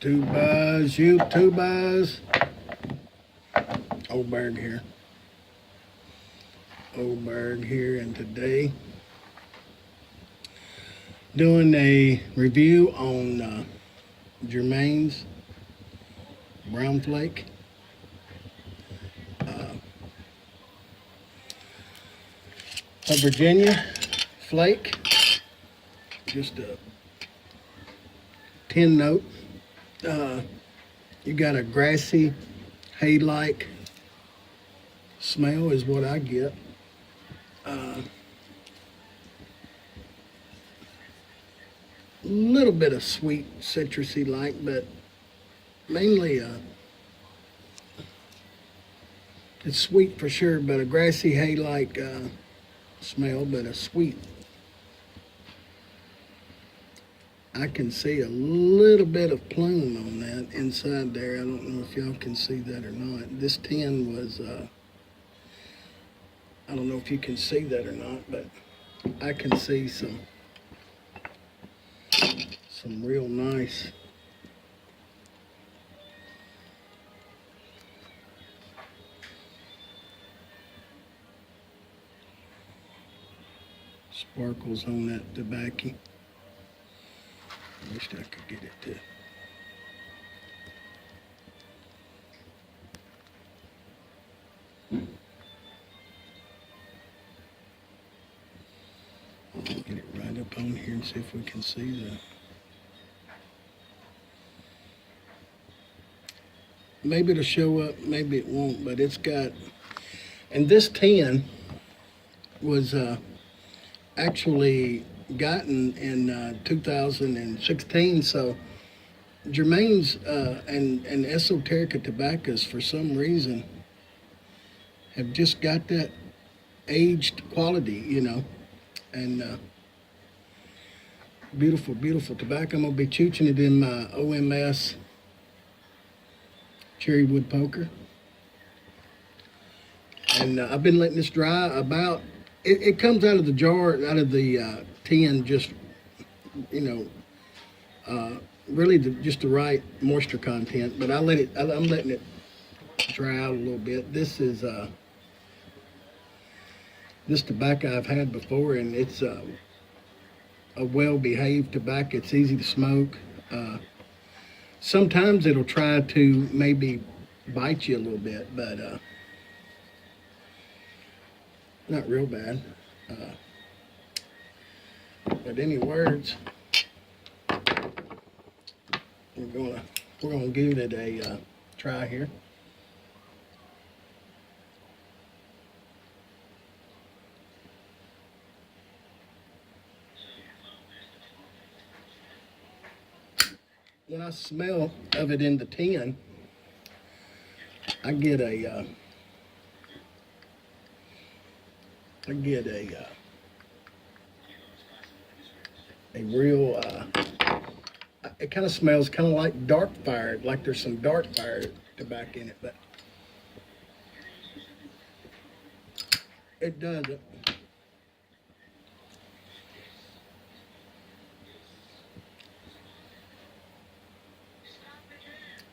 YouTubers. Oberg here, and today doing a review on Germain's brown flake. A Virginia flake, just a 10 note. You got a grassy, hay-like smell is what I get. Little bit of sweet, citrusy like, but mainly it's sweet for sure, but a grassy, hay-like smell, but a sweet. I can see a little bit of plume on that inside there. I don't know if y'all can see that or not. This tin was, I don't know if you can see that or not, but I can see some real nice sparkles on that tobacco. I wish I could get it to. Get it right up on here and see if we can see that. Maybe it'll show up, maybe it won't, but it's got, and this tin was actually gotten in 2016, so Germain's and Esoterica tobaccos for some reason have just got that aged quality, you know, and beautiful, beautiful tobacco. I'm gonna be chooching it in my OMS cherry wood poker, and I've been letting this dry about. It comes out of the jar, out of the tin, just, you know, really just the right moisture content. But I'm letting it dry out a little bit. This is this tobacco I've had before, and it's a well-behaved tobacco. It's easy to smoke. Sometimes it'll try to maybe bite you a little bit, but not real bad. But any words, we're gonna give it a try here. When I smell of it in the tin, I get a real, it kind of smells kind of like dark fire, like there's some dark fire tobacco in it, but it doesn't.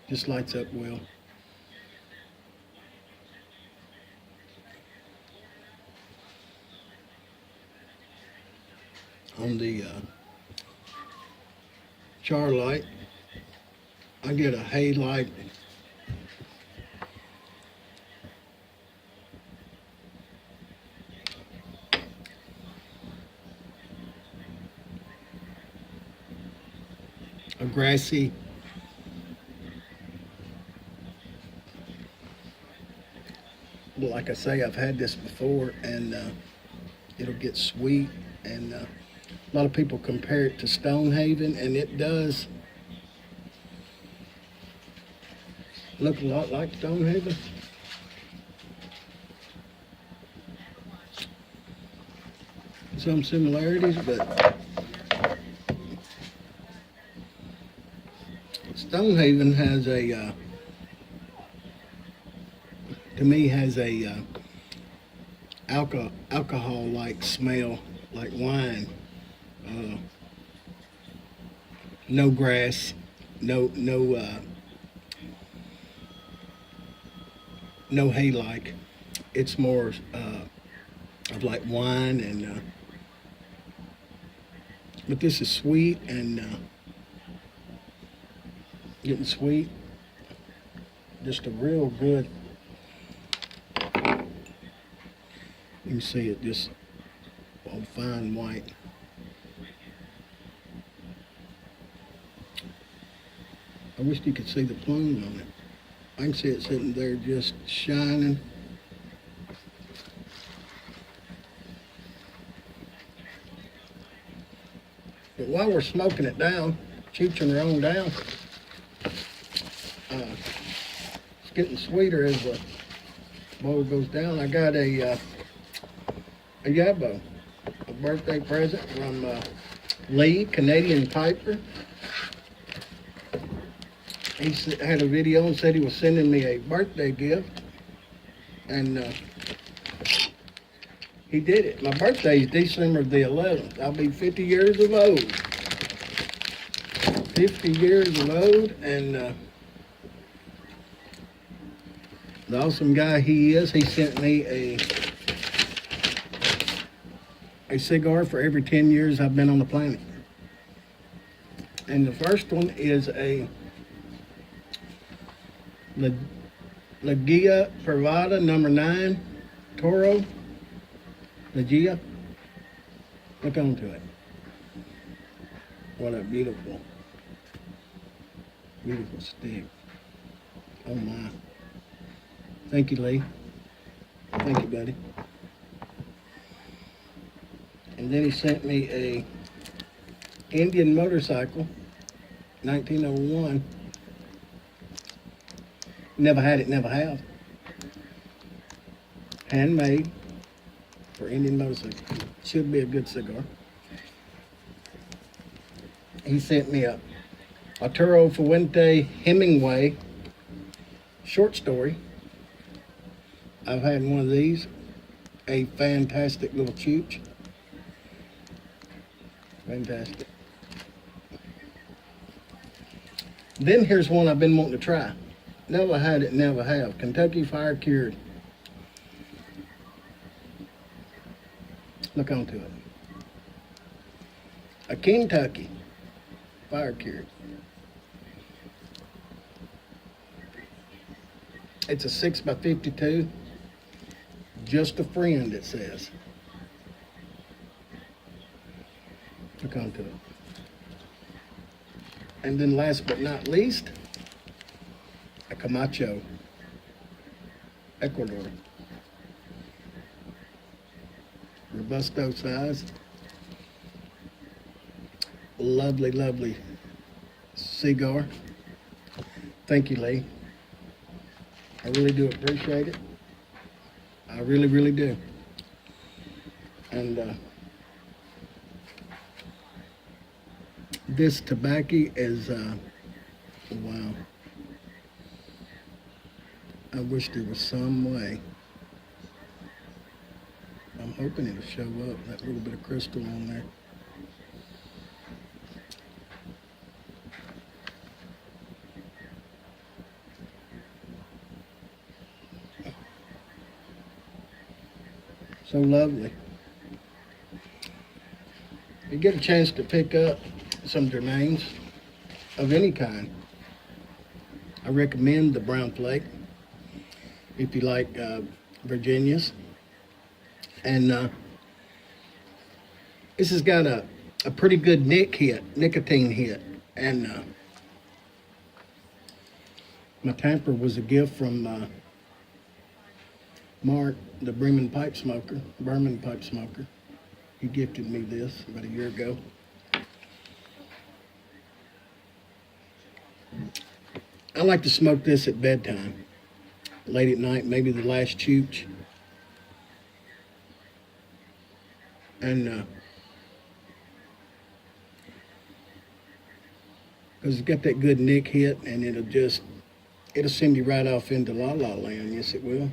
Just lights up well. On the char light, I get a hay light. A grassy, like I say, I've had this before, and it'll get sweet, and a lot of people compare it to Stonehaven, and it does look a lot like Stonehaven. Some similarities, but Stonehaven has a to me has a alcohol-like smell, like wine. No grass, no hay like. It's more of like wine and but this is sweet and getting sweet. Just a real good. You can see it just all fine white. I wish you could see the plumes on it. I can see it sitting there just shining. But while we're smoking it down, chooching her on down, it's getting sweeter as the bowl goes down. I got a YABO, a birthday present from Lee, Canadian piper. He had a video and said he was sending me a birthday gift, and he did it. My birthday is December the 11th. I'll be 50 years of old. 50 years of old, and the awesome guy he is, he sent me a cigar for every 10 years I've been on the planet. And the first one is a La Guia Privada number 9 Toro. La Guia. Look onto it. What a beautiful, beautiful stick. Oh my. Thank you, Lee. Thank you, buddy. And then he sent me a Indian motorcycle, 1901. Never had it, never have. Handmade for Indian motorcycle. Should be a good cigar. He sent me a Arturo Fuente Hemingway short story. I've had one of these. A fantastic little chooch. Fantastic. Then here's one I've been wanting to try. Never had it, never have. Kentucky Fire Cured. Look onto it. A Kentucky Fire Cured. It's a 6x52. Just a friend, it says. Look onto it. And then last but not least, a Camacho, Ecuador. Robusto size. Lovely, lovely cigar. Thank you, Lee. I really do appreciate it. I really, really do. And this tobacco is, wow. I wish there was some way. I'm hoping it'll show up, that little bit of crystal on there. So lovely. You get a chance to pick up some Germains of any kind, I recommend the brown flake if you like Virginias. And this has got a pretty good nicotine hit. And my tamper was a gift from Mark, the Burman pipe smoker. He gifted me this about a year ago. I like to smoke this at bedtime, late at night, maybe the last chooch. And because it's got that good nick hit, and it'll send you right off into la la land. Yes, it will.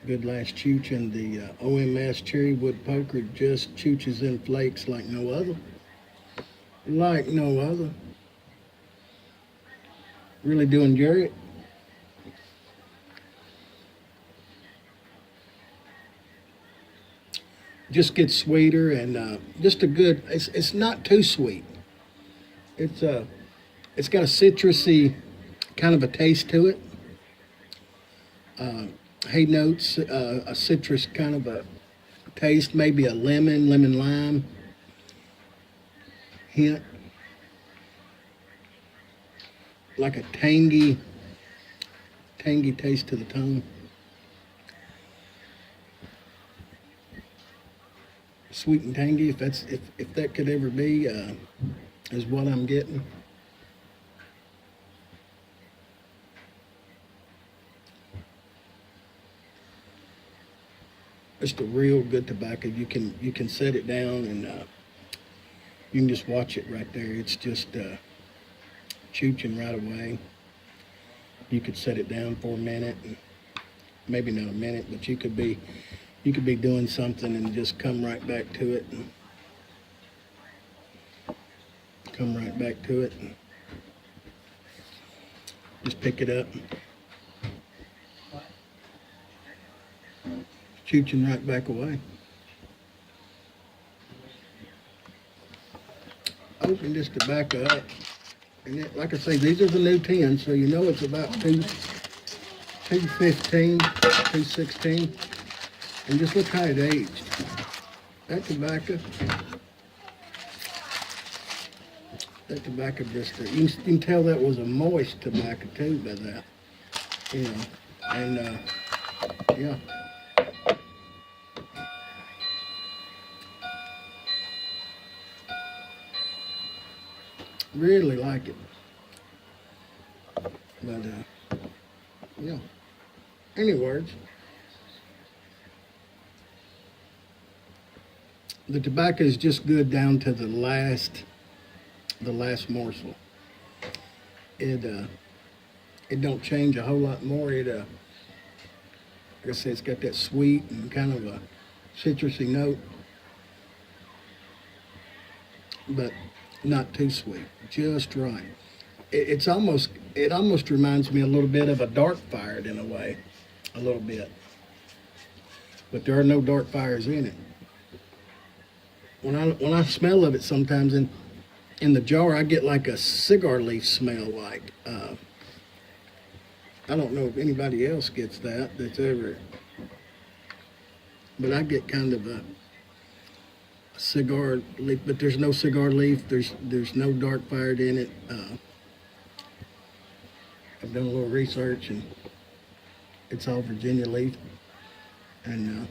Good last chooch, and the OMS cherry wood poker just chooches in flakes like no other. like no other. Really do enjoy it. Just gets sweeter and just a good. It's not too sweet. It's it's got a citrusy kind of a taste to it. Hay notes, a citrus kind of a taste, maybe a lemon lime hint, like a tangy taste to the tongue. Sweet and tangy, if that could ever be, is what I'm getting. Just a real good tobacco. You can set it down and you can just watch it right there. It's just chooching right away. You could set it down for a minute, maybe not a minute, but you could be doing something and just come right back to it. Come right back to it. Just pick it up. Chooching right back away. Open this tobacco up. And it, like I say, these are the new 10, so you know it's about 215, 216. And just look how it aged. That tobacco just, you can tell that was a moist tobacco too by that. You know, and yeah. Really like it. But yeah. Any words? The tobacco is just good down to the last morsel. It don't change a whole lot more. It like I said, it's got that sweet and kind of a citrusy note, but not too sweet, just right. It almost reminds me a little bit of a dark fired in a way, a little bit, but there are no dark fires in it. When I smell of it sometimes in the jar, I get like a cigar leaf smell. Like I don't know if anybody else gets that's ever, but I get kind of a cigar leaf. But there's no cigar leaf. There's no dark fired in it. I've done a little research and it's all Virginia leaf, and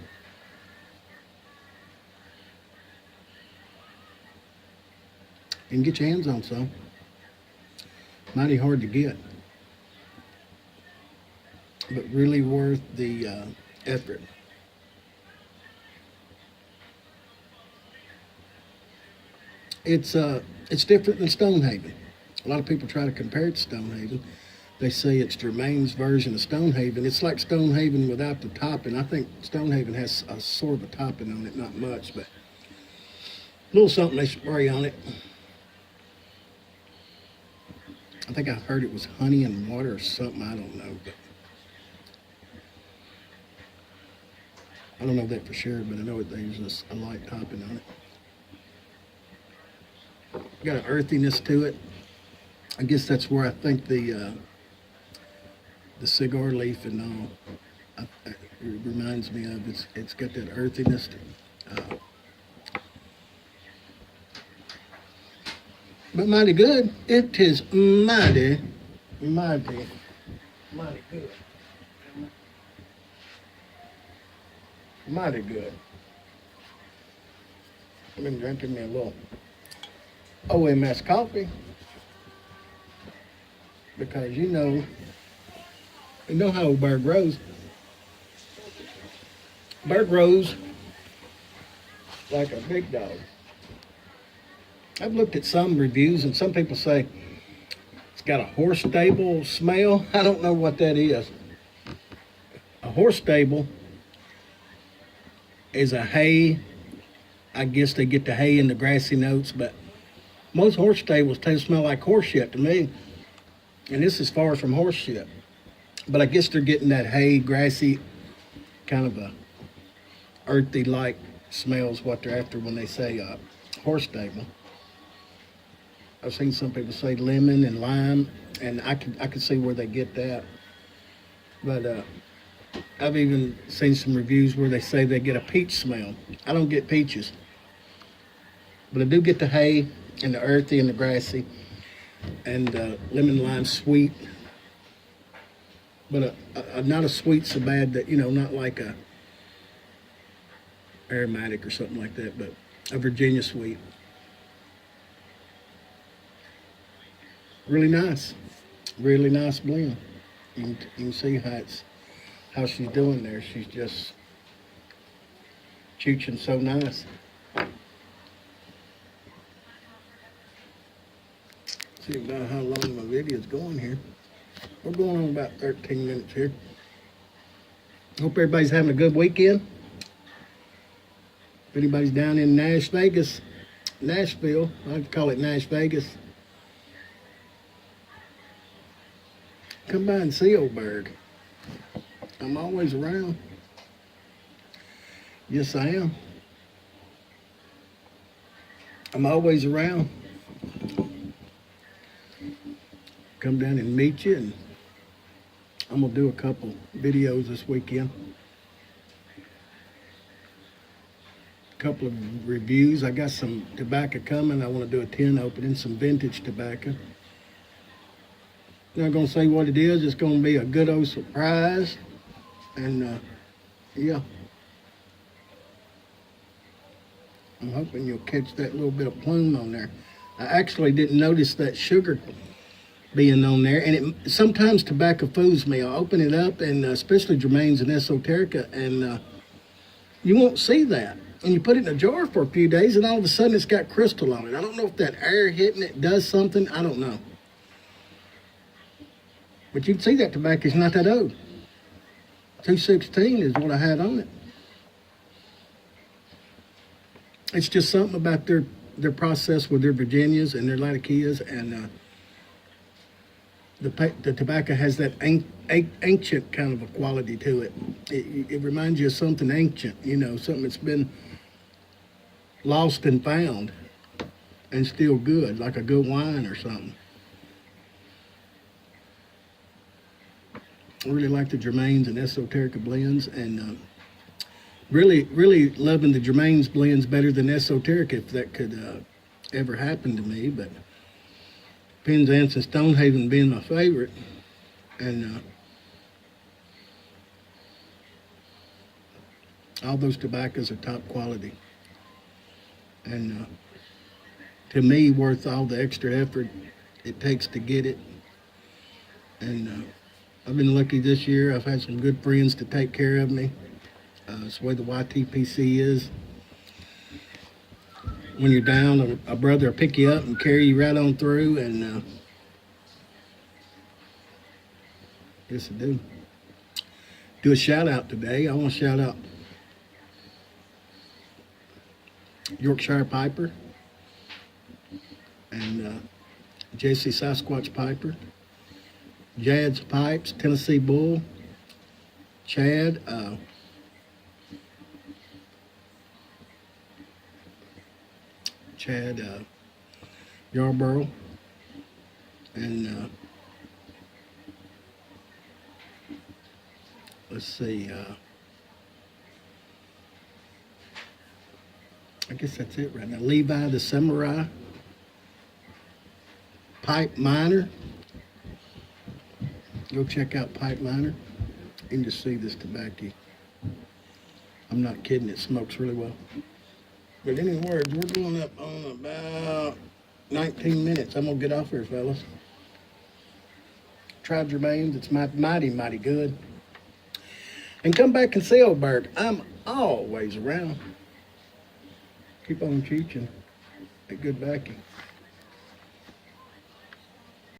you can get your hands on some. Mighty hard to get, but really worth the effort. It's different than Stonehaven. A lot of people try to compare it to Stonehaven. They say it's Germain's version of Stonehaven. It's like Stonehaven without the topping. I think Stonehaven has a sort of a topping on it, not much, but a little something they spray on it. I think I heard it was honey and water or something. I don't know, but I don't know that for sure, but I know that there's a light topping on it. Got an earthiness to it. I guess that's where I think the cigar leaf and all it reminds me of. It's got that earthiness. But mighty good. It is mighty good. Mighty good. I've been drinking me a little OMS coffee because you know how a bird grows. Bird grows like a big dog. I've looked at some reviews and some people say it's got a horse stable smell. I don't know what that is. A horse stable is a hay. I guess they get the hay and the grassy notes, but Most horse stables smell like horse shit to me, and this is far from horse shit. But I guess they're getting that hay, grassy, kind of a earthy like smells what they're after when they say horse stable. I've seen some people say lemon and lime, and I could see where they get that. But I've even seen some reviews where they say they get a peach smell. I don't get peaches, but I do get the hay and the earthy and the grassy, and lemon lime sweet. But not a sweet so bad that, not like a aromatic or something like that, but a Virginia sweet. Really nice blend. You can see how she's doing there. She's just chooching so nice. See about how long my video's going here. We're going on about 13 minutes here. Hope everybody's having a good weekend. If anybody's down in Nashville, I like to call it Nash Vegas, come by and see old Berg. I'm always around. Yes, I am. I'm always around. Come down and meet you, and I'm gonna do a couple videos this weekend. A couple of reviews. I got some tobacco coming. I want to do a tin opening, some vintage tobacco. Not gonna say what it is. It's gonna be a good old surprise, and yeah. I'm hoping you'll catch that little bit of plume on there. I actually didn't notice that sugar being on there, and sometimes tobacco fools me. I'll open it up, and especially Germain's and Esoterica, and you won't see that. And you put it in a jar for a few days, and all of a sudden it's got crystal on it. I don't know if that air hitting it does something. I don't know. But you can see that tobacco's not that old. 216 is what I had on it. It's just something about their process with their Virginias and their Latakias, and the tobacco has that ancient kind of a quality to it. It reminds you of something ancient, something that's been lost and found and still good, like a good wine or something. I really like the Germains and Esoterica blends, and really loving the Germain's blends better than Esoterica, if that could ever happen to me. But Penzance and Stonehaven being my favorite, and all those tobaccos are top quality, and to me worth all the extra effort it takes to get it. And I've been lucky this year. I've had some good friends to take care of me. It's the way the YTPC is. When you're down, a brother will pick you up and carry you right on through, and yes, I do. Do a shout out today. I want to shout out Yorkshire Piper and JC Sasquatch Piper, Jad's Pipes, Tennessee Bull, Chad, Yarborough, and let's see, I guess that's it right now. Levi the Samurai, Pipe Miner. Go check out Pipe Miner. You can just see this tobacco. I'm not kidding, it smokes really well. But any words, we're going up on about 19 minutes. I'm going to get off here, fellas. Try Germain's. It's mighty good. And come back and see old Bird. I'm always around. Keep on teaching. A good backing.